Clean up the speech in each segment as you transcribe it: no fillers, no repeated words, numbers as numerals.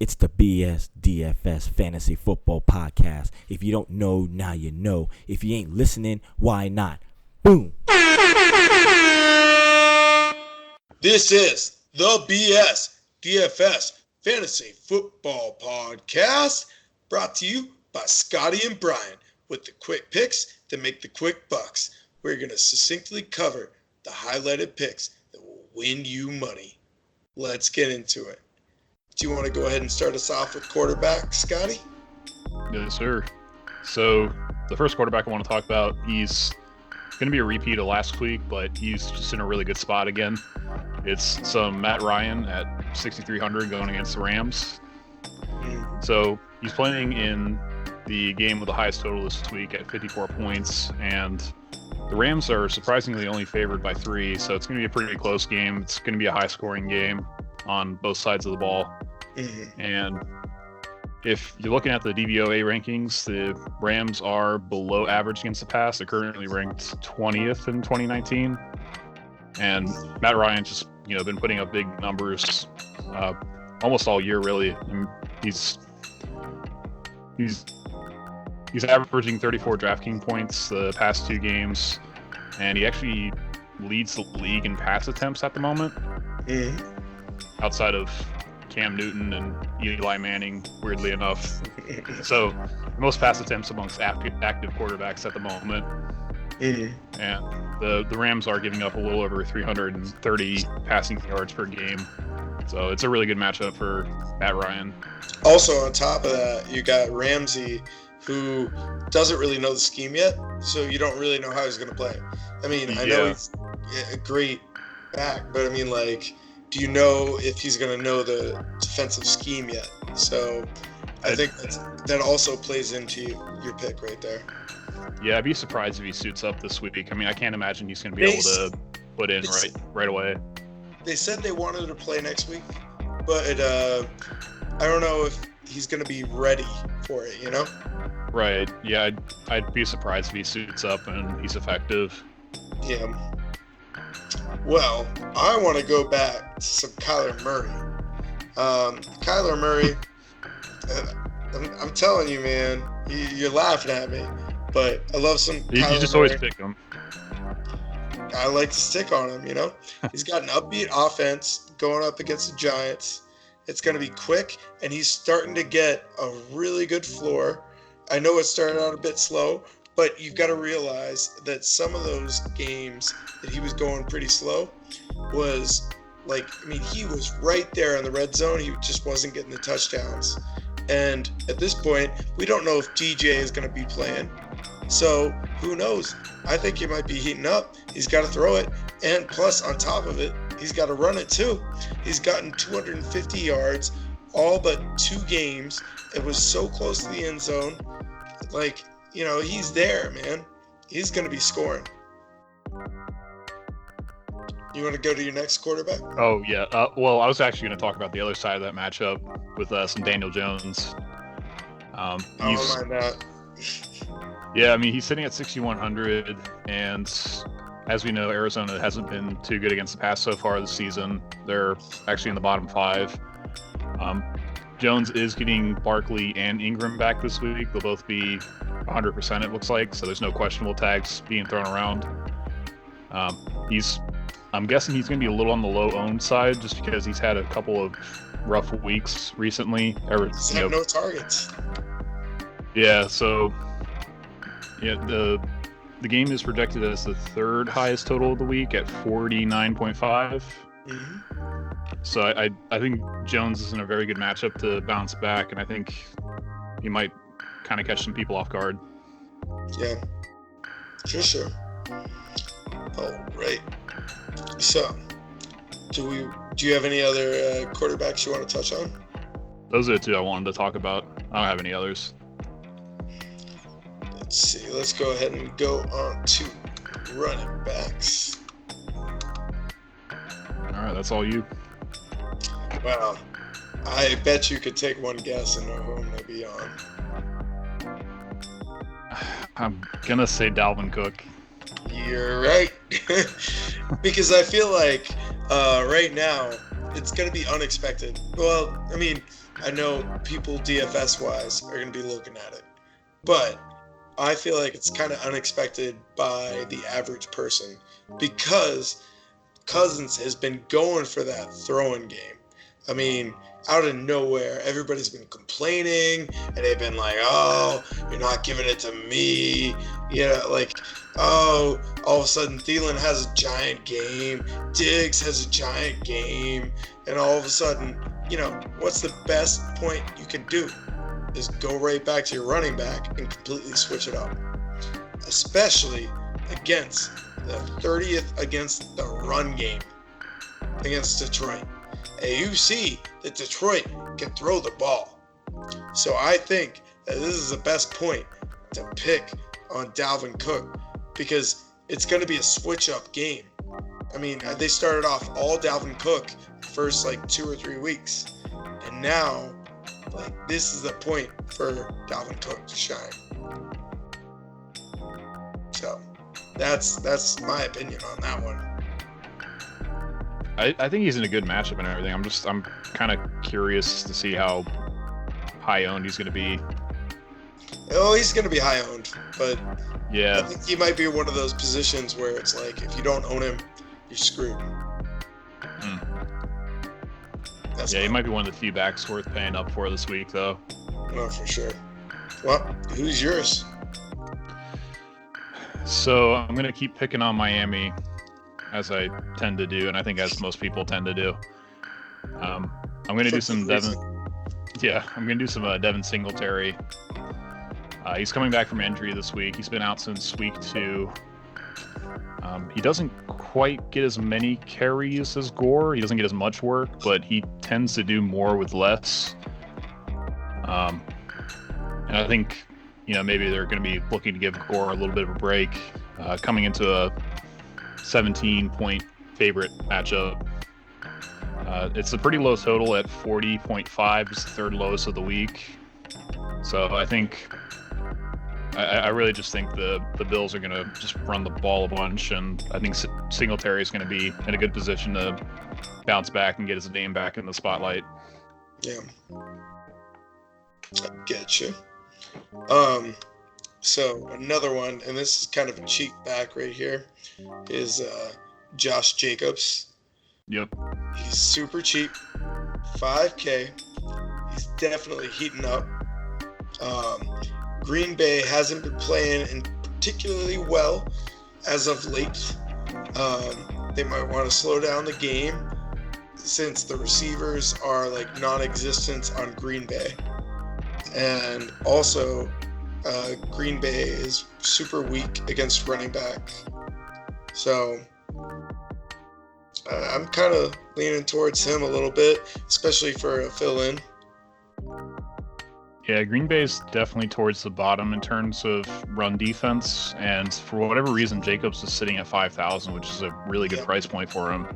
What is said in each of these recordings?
It's the BSDFS Fantasy Football Podcast. If you don't know, now you know. If you ain't listening, why not? Boom. This is the BSDFS Fantasy Football Podcast, brought to you by Scotty and Brian, with the quick picks that make the quick bucks. We're going to succinctly cover the highlighted picks that will win you money. Let's get into it. Do you want to go ahead and start us off with quarterback, Scotty? Yes, sir. So the first quarterback I want to talk about, he's going to be a repeat of last week, but he's just in a really good spot again. It's some Matt Ryan at 6,300 going against the Rams. So he's playing in the game with the highest total this week at 54 points, and the Rams are surprisingly only favored by 3, so it's going to be a pretty close game. It's going to be a high-scoring game on both sides of the ball. And if you're looking at the DVOA rankings, the Rams are below average against the pass. They're currently ranked 20th in 2019. And Matt Ryan just, been putting up big numbers almost all year, really. And he's averaging 34 DraftKings points the past 2 games, and he actually leads the league in pass attempts at the moment. Outside of Cam Newton and Eli Manning, weirdly enough. So most pass attempts amongst active quarterbacks at the moment. And the Rams are giving up a little over 330 passing yards per game. So it's a really good matchup for Matt Ryan. Also, on top of that, you got Ramsey, who doesn't really know the scheme yet, so you don't really know how he's going to play. I mean, I know he's a great back, but I mean, do you know if he's going to know the defensive scheme yet? So I think that also plays into your pick right there. Yeah, I'd be surprised if he suits up this week. I mean, I can't imagine he's going to be able to put in right away. They said they wanted to play next week, but I don't know if he's going to be ready for it, Right. Yeah, I'd be surprised if he suits up and he's effective. Yeah. Well, I want to go back to some Kyler Murray. Kyler Murray, I'm telling you, man, you're laughing at me, but I love some Kyler Murray. You just always pick him. I like to stick on him, He's got an upbeat offense going up against the Giants. It's going to be quick, and he's starting to get a really good floor. I know it started out a bit slow, but you've got to realize that some of those games that he was going pretty slow was he was right there in the red zone. He just wasn't getting the touchdowns. And at this point, we don't know if DJ is going to be playing. So who knows? I think he might be heating up. He's got to throw it. And plus, on top of it, he's got to run it too. He's gotten 250 yards all but 2 games. It was so close to the end zone. He's there, man. He's going to be scoring. You want to go to your next quarterback? Oh, yeah. Well, I was actually going to talk about the other side of that matchup with some Daniel Jones. I don't mind that. Yeah, I mean, he's sitting at 6,100, and as we know, Arizona hasn't been too good against the pass so far this season. They're actually in the bottom 5. Jones is getting Barkley and Ingram back this week. They'll both be 100%, it looks like, so there's no questionable tags being thrown around. I'm guessing he's going to be a little on the low-owned side just because he's had a couple of rough weeks recently. He's had no targets. Yeah, so the game is projected as the 3rd highest total of the week at 49.5. So I think Jones is in a very good matchup to bounce back, and I think he might kind of catch some people off guard. Yeah, sure. All right. So, do you have any other quarterbacks you want to touch on? Those are the 2 I wanted to talk about. I don't have any others. Let's see. Let's go ahead and go on to running backs. All right, that's all you. Well, I bet you could take one guess and know who I'm going to be on. I'm going to say Dalvin Cook. You're right. Because I feel like right now it's going to be unexpected. Well, I mean, I know people DFS-wise are going to be looking at it. But I feel like it's kind of unexpected by the average person because Cousins has been going for that throwing game. I mean, out of nowhere, everybody's been complaining, and they've been like, oh, you're not giving it to me. All of a sudden, Thielen has a giant game. Diggs has a giant game. And all of a sudden, what's the best point you can do? Is go right back to your running back and completely switch it up. Especially against the 30th against the run game against Detroit. And you see that Detroit can throw the ball. So I think that this is the best point to pick on Dalvin Cook because it's going to be a switch-up game. I mean, they started off all Dalvin Cook the first 2 or 3 weeks. And now, this is the point for Dalvin Cook to shine. So that's my opinion on that one. I think he's in a good matchup and everything. I'm kind of curious to see how high owned he's going to be. Oh, he's going to be high owned, but yeah, I think he might be one of those positions where it's if you don't own him, you're screwed. He might be one of the few backs worth paying up for this week, though. No, for sure. Well, who's yours? So I'm going to keep picking on Miami, as I tend to do, and I think as most people tend to do. I'm going to do some Devin. Yeah, I'm going to do some Devin Singletary. He's coming back from injury this week. He's been out since week 2. He doesn't quite get as many carries as Gore. He doesn't get as much work, but he tends to do more with less. And I think, maybe they're going to be looking to give Gore a little bit of a break coming into a 17-point favorite matchup. It's a pretty low total at 40.5. It's the third lowest of the week. So I think I really just think the Bills are going to just run the ball a bunch, and I think Singletary is going to be in a good position to bounce back and get his name back in the spotlight. Yeah. I get you. So another one, and this is kind of a cheap back right here, is Josh Jacobs. Yep. He's super cheap, $5K. He's definitely heating up. Green Bay hasn't been playing particularly well as of late. They might want to slow down the game since the receivers are non-existent on Green Bay. And also, Green Bay is super weak against running back. So I'm kind of leaning towards him a little bit, especially for a fill-in. Yeah, Green Bay's definitely towards the bottom in terms of run defense, and for whatever reason, Jacobs is sitting at 5,000, which is a really good price point for him.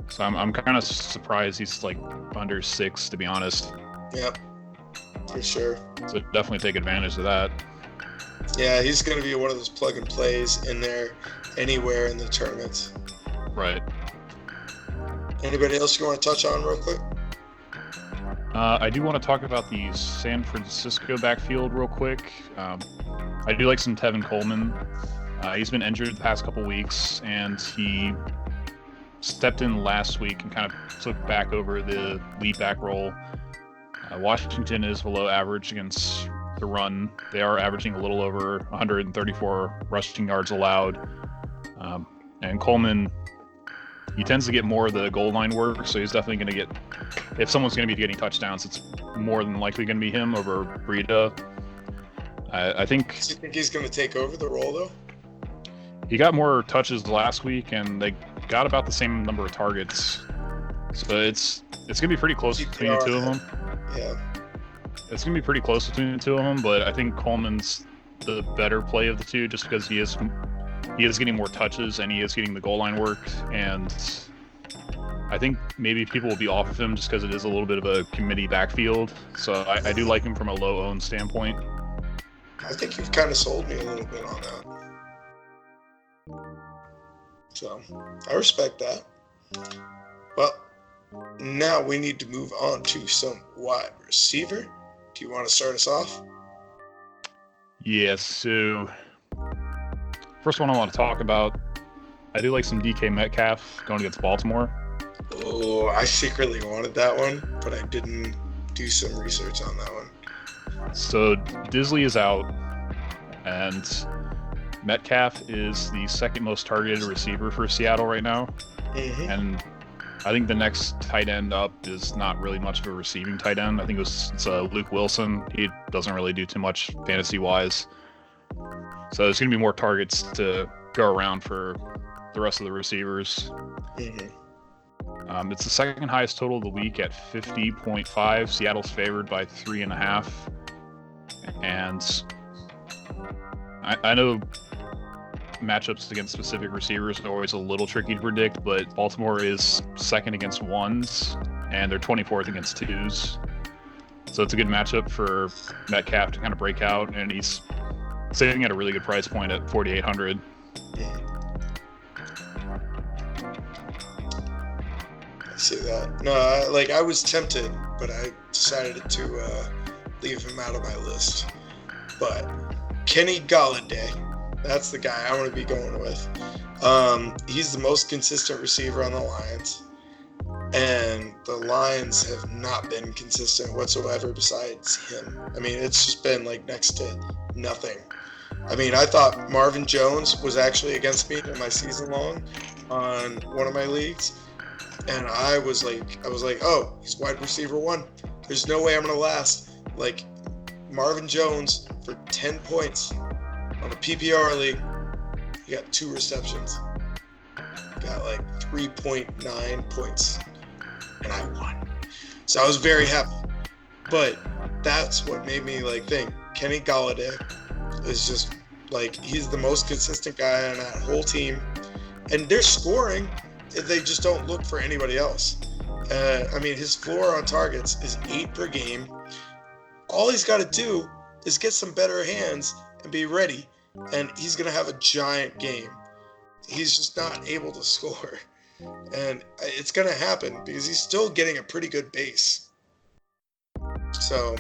So I'm kind of surprised he's under 6, to be honest. Yep, for sure. So definitely take advantage of that. Yeah, he's going to be one of those plug and plays in there anywhere in the tournament. Right. Anybody else you want to touch on real quick? I do want to talk about the San Francisco backfield real quick. I do like some Tevin Coleman. He's been injured the past couple weeks, and he stepped in last week and kind of took back over the lead back role. Washington is below average against the run. They are averaging a little over 134 rushing yards allowed. And Coleman, he tends to get more of the goal line work, so he's definitely going to get, if someone's going to be getting touchdowns, it's more than likely going to be him over Breida. I think... Do you think he's going to take over the role, though? He got more touches last week, and they got about the same number of targets. So it's going to be pretty close between the two of them. Yeah. It's going to be pretty close between the two of them, but I think Coleman's the better play of the two just because he is getting more touches and he is getting the goal line work, and I think maybe people will be off of him just because it is a little bit of a committee backfield. So I do like him from a low-owned standpoint. I think you've kind of sold me a little bit on that. So I respect that. Well, Now we need to move on to some wide receiver. Do you want to start us off? Yes, so first one I want to talk about, I do like some DK Metcalf going against Baltimore. Oh, I secretly wanted that one, but I didn't do some research on that one. So Disley is out, and Metcalf is the second most targeted receiver for Seattle right now. Mm-hmm. And I think the next tight end up is not really much of a receiving tight end. I think it's Luke Wilson. He doesn't really do too much fantasy-wise. So there's going to be more targets to go around for the rest of the receivers. Mm-hmm. It's the second highest total of the week at 50.5. Seattle's favored by 3.5. And I know matchups against specific receivers are always a little tricky to predict, but Baltimore is second against ones, and they're 24th against twos. So it's a good matchup for Metcalf to kind of break out, and he's sitting at a really good price point at $4,800. I see that. No, I was tempted, but I decided to leave him out of my list. But Kenny Golladay, that's the guy I want to be going with. He's the most consistent receiver on the Lions, and the Lions have not been consistent whatsoever besides him. I mean, it's just been like next to nothing. I mean, I thought Marvin Jones was actually against me in my season long on one of my leagues, and I was like, oh, he's wide receiver 1. There's no way I'm gonna last. Like, Marvin Jones for 10 points on a PPR league, he got 2 receptions, got like 3.9 points, and I won. So I was very happy. But that's what made me think Kenny Golladay is just he's the most consistent guy on that whole team, and they're scoring. They just don't look for anybody else. I mean, his floor on targets is 8 per game. All he's got to do is get some better hands and be ready, and he's going to have a giant game. He's just not able to score, and it's going to happen because he's still getting a pretty good base. So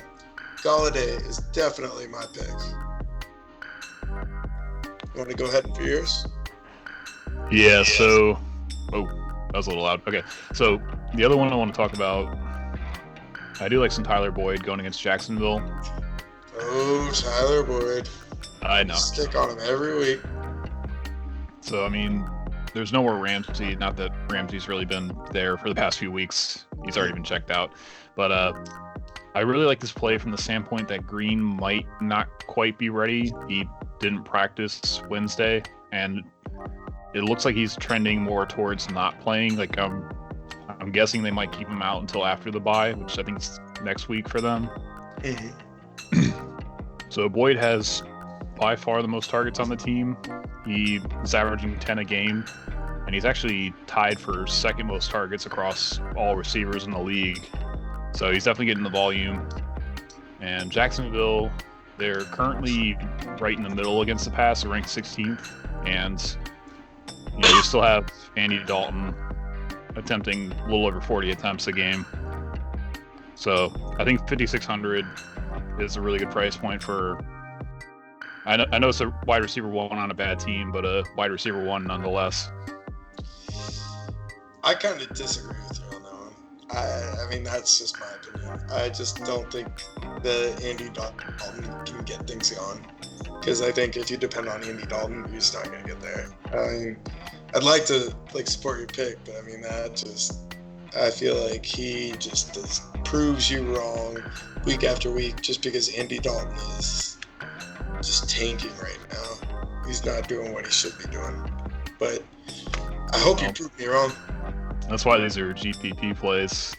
Golladay is definitely my pick. You want to go ahead and for yours? Yeah, so... Oh, that was a little loud. Okay, so the other one I want to talk about, I do like some Tyler Boyd going against Jacksonville. Oh, Tyler Boyd. I know. Stick on him every week. So, I mean, there's no more Ramsey. Not that Ramsey's really been there for the past few weeks. He's already been checked out. But I really like this play from the standpoint that Green might not quite be ready. He didn't practice Wednesday, and it looks like he's trending more towards not playing. I'm guessing they might keep him out until after the bye, which I think is next week for them. Mm-hmm. So Boyd has by far the most targets on the team. He is averaging 10 a game, and he's actually tied for second most targets across all receivers in the league. So he's definitely getting the volume. And Jacksonville, they're currently right in the middle against the pass. They're ranked 16th, and you still have Andy Dalton attempting a little over 40 attempts a game. So I think 5,600 is a really good price point for. I know it's a wide receiver 1 on a bad team, but a wide receiver 1 nonetheless. I kind of disagree with you on that one. I mean, that's just my opinion. I just don't think that Andy Dalton can get things going. Because I think if you depend on Andy Dalton, you're just not going to get there. I mean, I'd like to support your pick, but I mean, I feel like he just proves you wrong week after week just because Andy Dalton is just tanking right now. He's not doing what he should be doing. But I hope you prove me wrong. That's why these are GPP plays.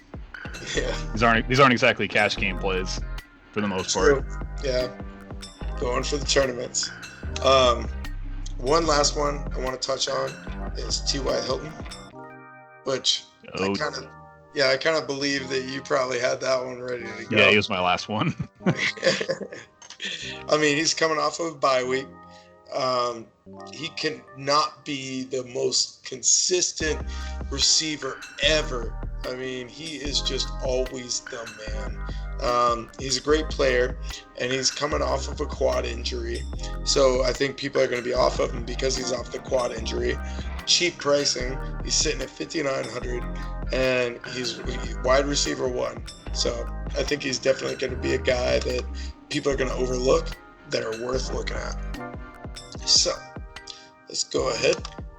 Yeah. These aren't exactly cash game plays for the most part. Yeah. Going for the tournaments. One last one I want to touch on is T.Y. Hilton, which I kind of believe that you probably had that one ready to go. Yeah, he was my last one. I mean, he's coming off of a bye week. He can not be the most consistent receiver ever I mean, he is just always the man. He's a great player, and he's coming off of a quad injury. So I think people are going to be off of him because he's off the quad injury. Cheap pricing. He's sitting at $5,900, and he's wide receiver 1. So I think he's definitely going to be a guy that people are going to overlook that are worth looking at. So let's go ahead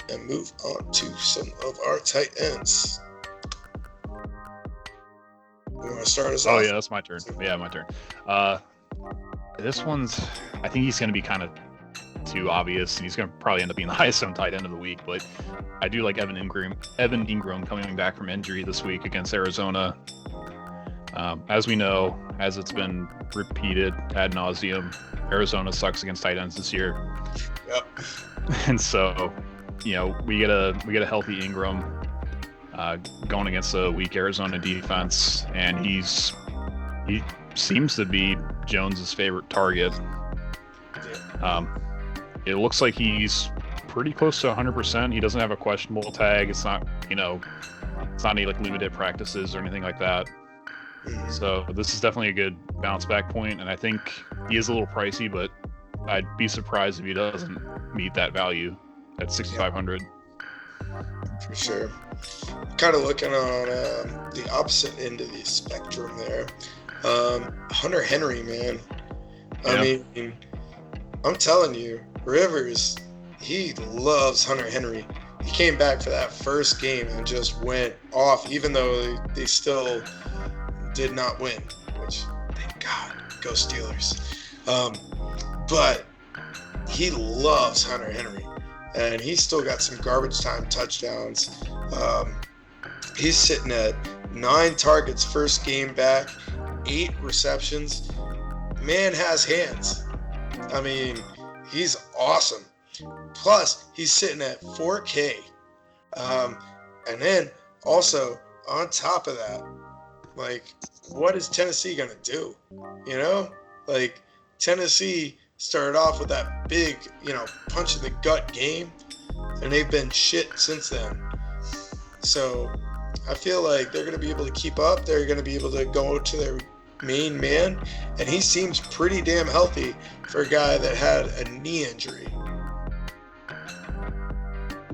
and move on to some of our tight ends. You want to start us off? Oh, yeah, that's my turn. Yeah, my turn. This one's, I think he's going to be kind of too obvious, and he's going to probably end up being the highest owned tight end of the week, but I do like Evan Ingram coming back from injury this week against Arizona. As we know, as it's been repeated ad nauseum, Arizona sucks against tight ends this year. Yep. And so, we get a healthy Ingram going against a weak Arizona defense, and he seems to be Jones's favorite target. It looks like he's pretty close to 100%. He doesn't have a questionable tag. It's not, it's not any like limited practices or anything like that. So this is definitely a good bounce back point, and I think he is a little pricey, but I'd be surprised if he doesn't meet that value at 6,500. For sure. Kind of looking on the opposite end of the spectrum there. Hunter Henry, man. I mean, I'm telling you, Rivers, he loves Hunter Henry. He came back for that first game and just went off, even though they still did not win, which, thank God, go Steelers. But he loves Hunter Henry, and he's still got some garbage time touchdowns. He's sitting at 9 targets first game back, 8 receptions. Man has hands. I mean, he's awesome. Plus, he's sitting at 4K. And then also, on top of that, like, what is Tennessee going to do? Like, Tennessee started off with that big, punch in the gut game, and they've been shit since then. So I feel like they're going to be able to keep up. They're going to be able to go to their main man, and he seems pretty damn healthy for a guy that had a knee injury.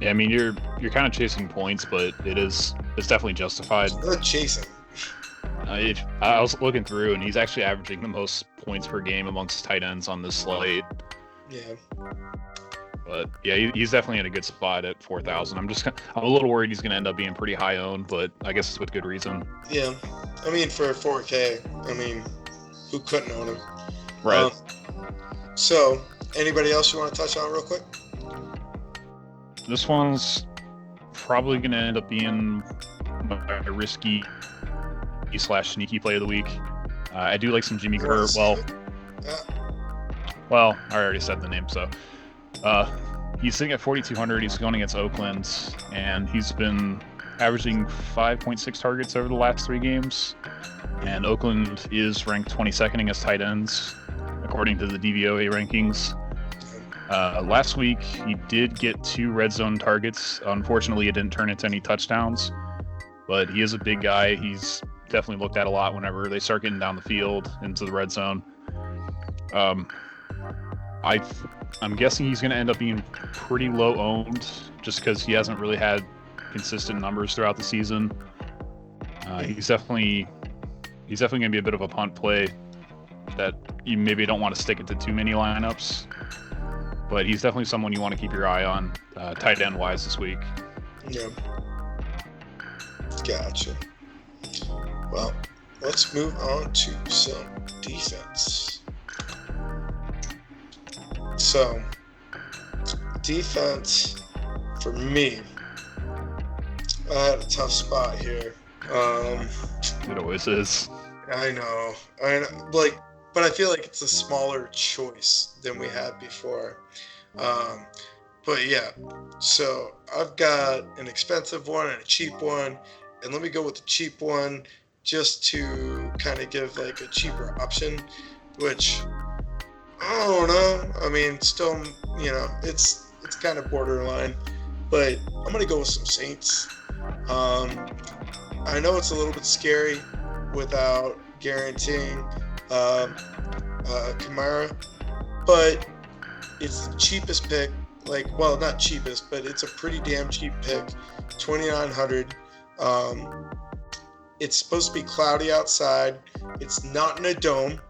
Yeah, I mean, you're kind of chasing points, but it's definitely justified. Not chasing. I was looking through, and he's actually averaging the most points per game amongst tight ends on this slate. Yeah. But yeah, he's definitely in a good spot at 4,000. I'm a little worried he's going to end up being pretty high owned, but I guess it's with good reason. Yeah, I mean, for 4K, I mean, who couldn't own him? Right. So, anybody else you want to touch on real quick? This one's probably going to end up being a risky / sneaky play of the week. I do like some Jimmy Kerr. Well, I already said the name, so. He's sitting at 4,200. He's going against Oakland, and he's been averaging 5.6 targets over the last 3 games. And Oakland is ranked 22nd against tight ends, according to the DVOA rankings. Last week, he did get 2 red zone targets. Unfortunately, it didn't turn into any touchdowns, but he is a big guy. He's definitely looked at a lot whenever they start getting down the field into the red zone. I'm guessing he's going to end up being pretty low owned just because he hasn't really had consistent numbers throughout the season. He's definitely going to be a bit of a punt play that you maybe don't want to stick it to too many lineups, but he's definitely someone you want to keep your eye on tight end wise this week. Yeah. Gotcha. Well, let's move on to some defense. So, defense, for me, I had a tough spot here. It always is. I know. But I feel like it's a smaller choice than we had before. But yeah, so I've got an expensive one and a cheap one, and let me go with the cheap one just to kind of give like a cheaper option, which I don't know. I mean, still, it's kind of borderline, but I'm gonna go with some Saints. I know it's a little bit scary without guaranteeing Kamara, but it's the cheapest pick. Well, not cheapest, but it's a pretty damn cheap pick. $2,900. It's supposed to be cloudy outside. It's not in a dome,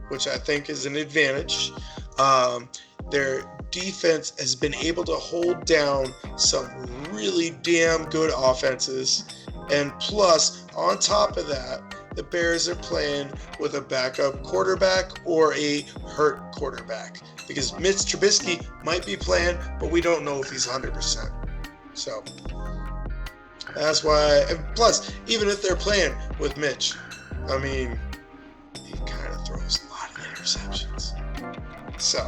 which I think is an advantage. Their defense has been able to hold down some really damn good offenses. And plus, on top of that, the Bears are playing with a backup quarterback or a hurt quarterback. Because Mitch Trubisky might be playing, but we don't know if he's 100%. So that's why. And plus, even if they're playing with Mitch, I mean, he kind of throws a lot of interceptions. So.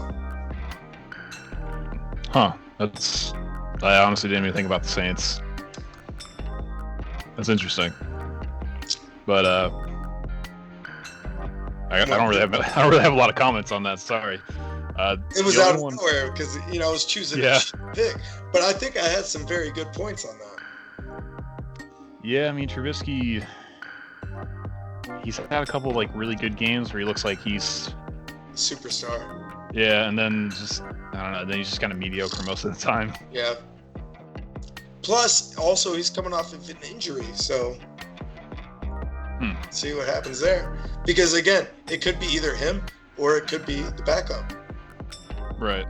I honestly didn't even think about the Saints. That's interesting. But I don't really have a lot of comments on that. Sorry. It was out of nowhere because I was choosing a pick, but I think I had some very good points on that. Yeah, I mean Trubisky, he's had a couple really good games where he looks like he's superstar. Yeah, and then I don't know. Then he's just kind of mediocre most of the time. Yeah. Plus, also he's coming off of an injury, so see what happens there. Because again, it could be either him or it could be the backup. Right.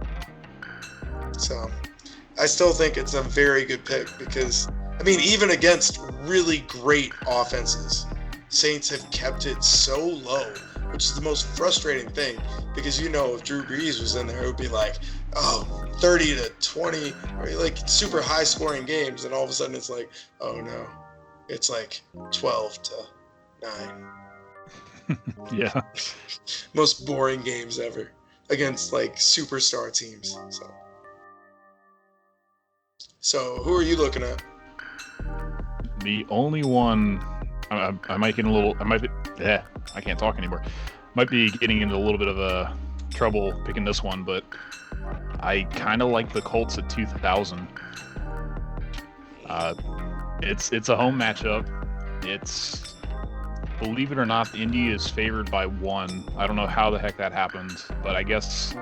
So, I still think it's a very good pick because, I mean, even against really great offenses, Saints have kept it so low, which is the most frustrating thing because, if Drew Brees was in there, it would be 30 to 20, or super high scoring games, and all of a sudden it's oh no, it's 12 to 9. Yeah. Most boring games ever against superstar teams. So who are you looking at? The only one I might get I can't talk anymore. Might be getting into a little bit of a trouble picking this one, but I kind of like the Colts at 2,000. It's a home matchup. It's, believe it or not, Indy is favored by 1. I don't know how the heck that happened, but I guess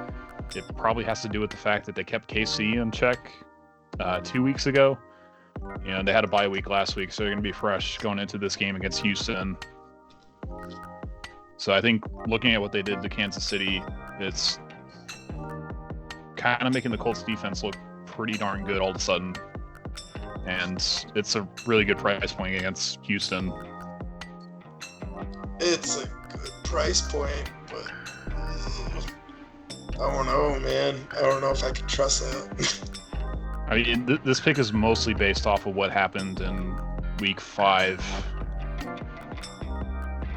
it probably has to do with the fact that they kept KC in check 2 weeks ago. They had a bye week last week, so they're going to be fresh going into this game against Houston. So I think looking at what they did to Kansas City, it's kind of making the Colts defense look pretty darn good all of a sudden. And it's a really good price point against Houston. It's a good price point, but I don't know, man. I don't know if I can trust that. I mean, this pick is mostly based off of what happened in week 5.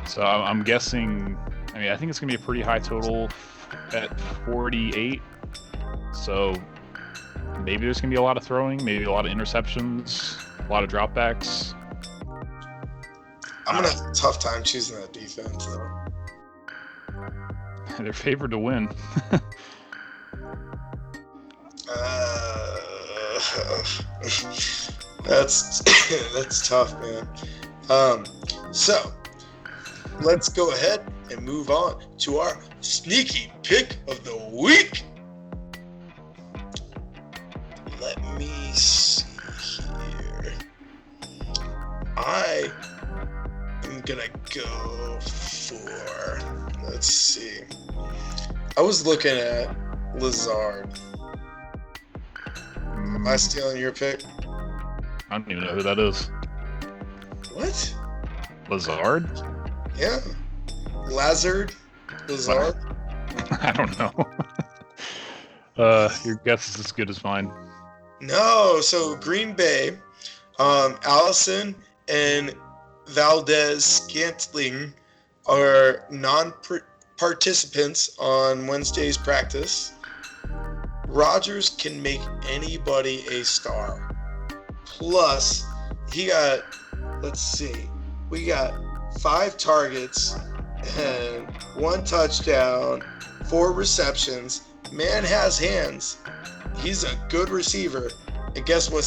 So I'm guessing, I think it's going to be a pretty high total at 48. So maybe there's going to be a lot of throwing, maybe a lot of interceptions, a lot of dropbacks. I'm going to have a tough time choosing that defense, though. They're favored to win. That's tough, man. So let's go ahead and move on to our sneaky pick of the week. Let me see here. I am gonna go for, let's see. I was looking at Lazard. Am I stealing your pick? I don't even know who that is. What? Lazard? Yeah. Lazard? Lazard? I don't know. Your guess is as good as mine. No, so Green Bay, Allison and Valdez-Scantling are non-participants on Wednesday's practice. Rodgers can make anybody a star. Plus, he got, we got 5 targets and 1 touchdown, 4 receptions. Man has hands. He's a good receiver. And guess what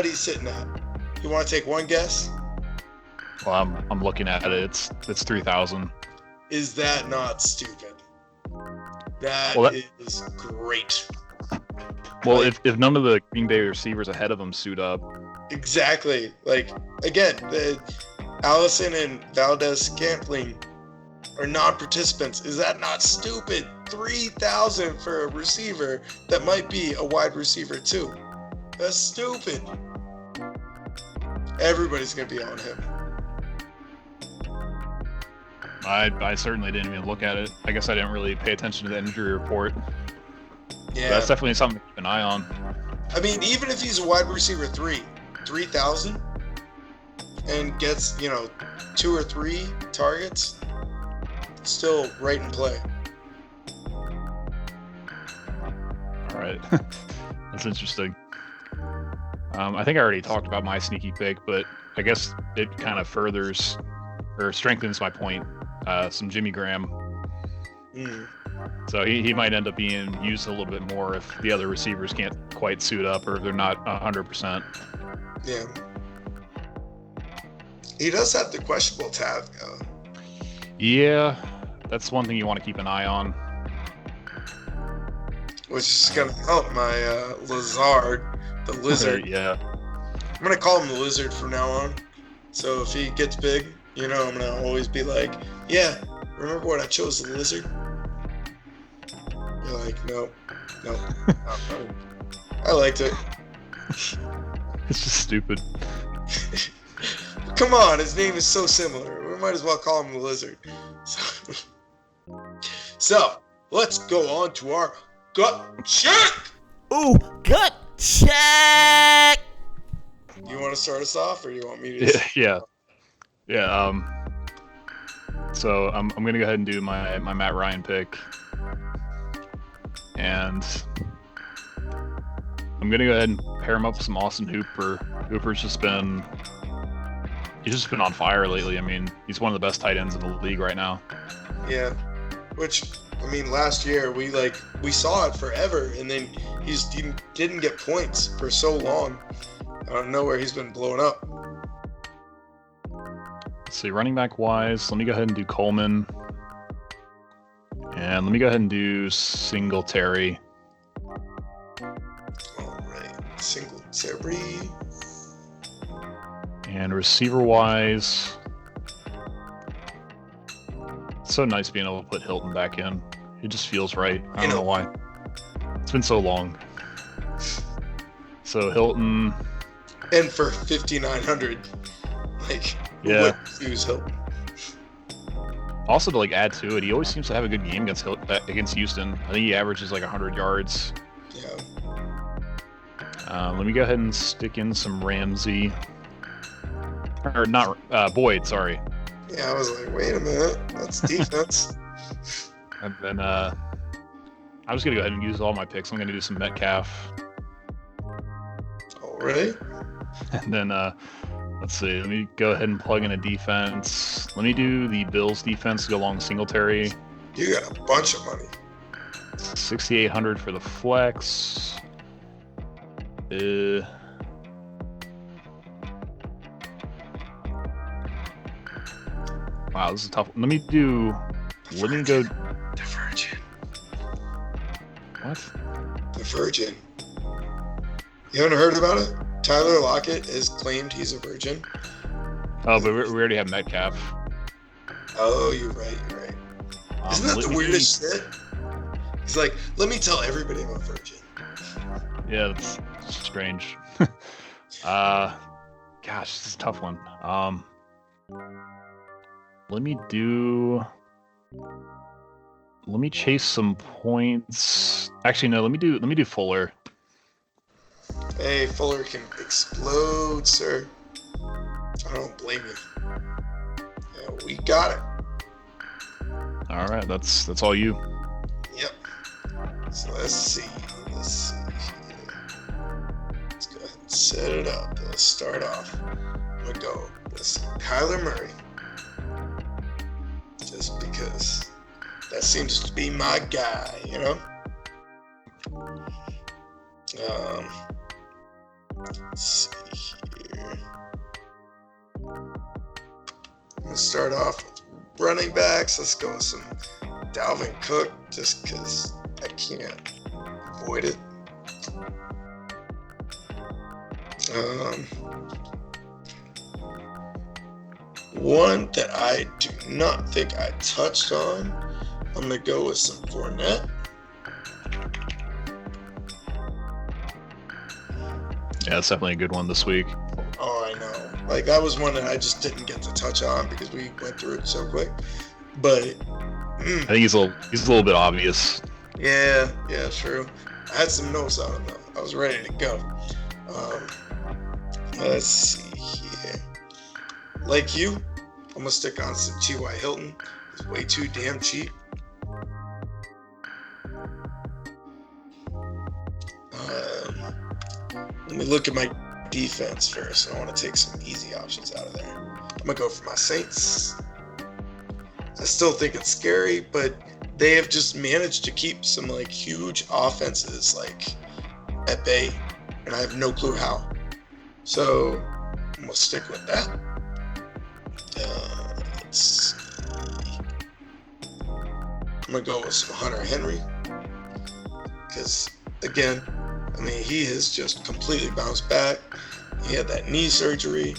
he's sitting at? You want to take one guess? Well, I'm looking at it. It's 3,000. Is that not stupid? That is great. Well, like, if none of the Green Bay receivers ahead of him suit up. Exactly. Like, again, the Allison and Valdez-Scantling are non-participants. Is that not stupid? 3,000 for a receiver that might be a wide receiver too. That's stupid. Everybody's going to be on him. I certainly didn't even look at it. I guess I didn't really pay attention to the injury report. Yeah. But that's definitely something to keep an eye on. I mean, even if he's a wide receiver 3,000 and gets, 2 or 3 targets, still right in play. All right. That's interesting. I think I already talked about my sneaky pick, but I guess it kind of furthers or strengthens my point. Some Jimmy Graham. So he might end up being used a little bit more if the other receivers can't quite suit up or if they're not 100%. Yeah. He does have the questionable tab. Yeah, that's one thing you want to keep an eye on. Which is going to help my Lazard, the Lizard. Yeah. I'm going to call him the Lizard from now on. So if he gets big, I'm going to always be like, yeah, remember when I chose the Lizard? You're like, no. I liked it. It's just stupid. Come on, his name is so similar. We might as well call him the Lizard. So let's go on to our gut check. Ooh, gut check. You want to start us off, or do you want me to? Yeah. So I'm gonna go ahead and do my Matt Ryan pick, and I'm gonna go ahead and pair him up with some Austin Hooper. Hooper's just been on fire lately. I mean, he's one of the best tight ends in the league right now. Yeah, which last year we saw it forever, and then he didn't get points for so long. I don't know where he's been blown up. Let's see, running back wise, let me go ahead and do Coleman, and let me go ahead and do Singletary. All right, Singletary. And receiver-wise, it's so nice being able to put Hilton back in. It just feels right. I don't know why. It's been so long. So Hilton. And for 5,900, yeah. Use Hilton. Also to add to it, he always seems to have a good game against Houston. I think he averages 100 yards. Yeah. Let me go ahead and stick in some Ramsey. Or not, Boyd, sorry. Yeah, I was like, wait a minute, that's defense. And then I'm just going to go ahead and use all my picks. I'm going to do some Metcalf. Already? And then, let's see, let me go ahead and plug in a defense. Let me do the Bills defense to go along Singletary. You got a bunch of money. 6,800 for the flex. Wow, this is a tough one. Let me go. The Virgin. What? The Virgin. You haven't heard about it? Tyler Lockett has claimed he's a virgin. Oh, but we already have Metcalf. Oh, you're right. Isn't that the weirdest shit? He's like, let me tell everybody I'm a virgin. Yeah, that's strange. Gosh, this is a tough one. Let me chase some points. Actually, no, let me do Fuller. Hey, Fuller can explode, sir. I don't blame you. Yeah, we got it. All right, that's all you. Yep. So let's see here. Let's go ahead and set it up. Let's start off. I'm gonna go with Kyler Murray. Just because that seems to be my guy, Let's see here. I'm going to start off with running backs. Let's go with some Dalvin Cook just because I can't avoid it. One that I do not think I touched on, I'm going to go with some Fournette. Yeah, that's definitely a good one this week. Oh, I know. Like, that was one that I just didn't get to touch on because we went through it so quick. But I think he's a little bit obvious. yeah, true. I had some notes on him, though. I was ready to go. Let's see here. Like you, I'm going to stick on some T.Y. Hilton. He's way too damn cheap. Let me look at my defense first. I want to take some easy options out of there. I'm going to go for my Saints. I still think it's scary, but they have just managed to keep some like huge offenses like at bay, and I have no clue how. So I'm going to stick with that. Let's see. I'm going to go with some Hunter Henry because, again, I mean, he has just completely bounced back. He had that knee surgery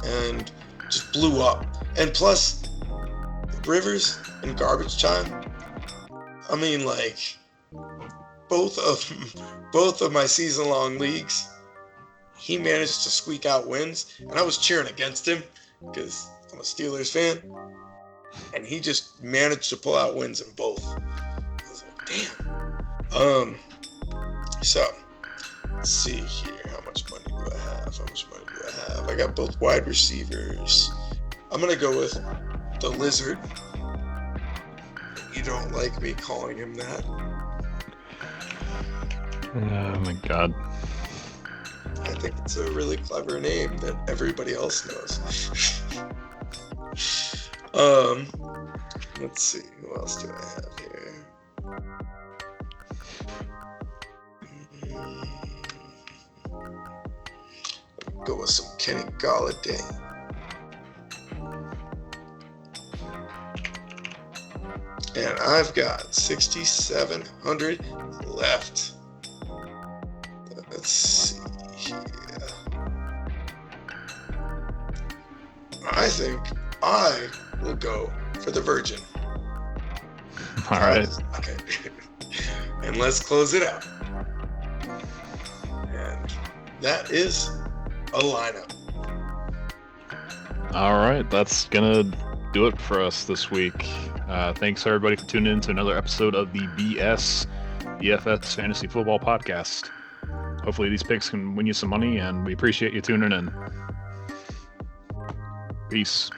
and just blew up. And plus, Rivers and garbage time. I mean, like, both of my season-long leagues, he managed to squeak out wins, and I was cheering against him because I'm a Steelers fan, and he just managed to pull out wins in both. I was like, damn. So, let's see here. How much money do I have? I got both wide receivers. I'm going to go with the Lizard. You don't like me calling him that. Oh my god. I think it's a really clever name that everybody else knows. Let's see. Who else do I have here? Go with some Kenny Galladay. And I've got 6,700 left. Let's see here. I think I will go for the Virgin. All right. Okay. And let's close it out. And that is a lineup. All right, that's gonna do it for us this week. Thanks everybody for tuning in to another episode of the BSDFS Fantasy Football Podcast. Hopefully these picks can win you some money, and we appreciate you tuning in. Peace.